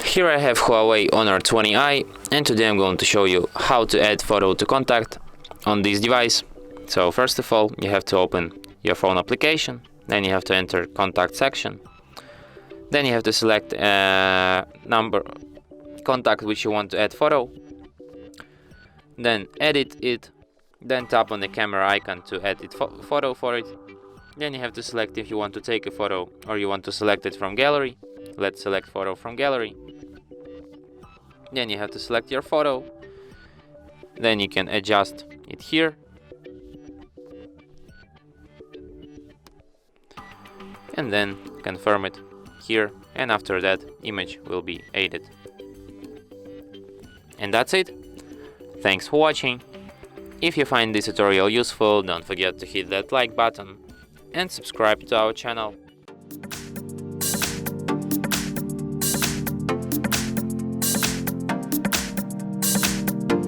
Here I have HUAWEI Honor 20i, and today I'm going to show you how to add photo to contact on this device. So first of all, you have to open your phone application, then you have to enter contact section, then you have to select a number contact which you want to add photo, then edit it, then tap on the camera icon to edit photo for it. Then you have to select if you want to take a photo or you want to select it from gallery. Let's select photo from gallery. Then you have to select your photo, then you can adjust it here, and then confirm it here, and after that image will be added. And that's it. Thanks for watching. If you find this tutorial useful, don't forget to hit that like button and subscribe to our channel.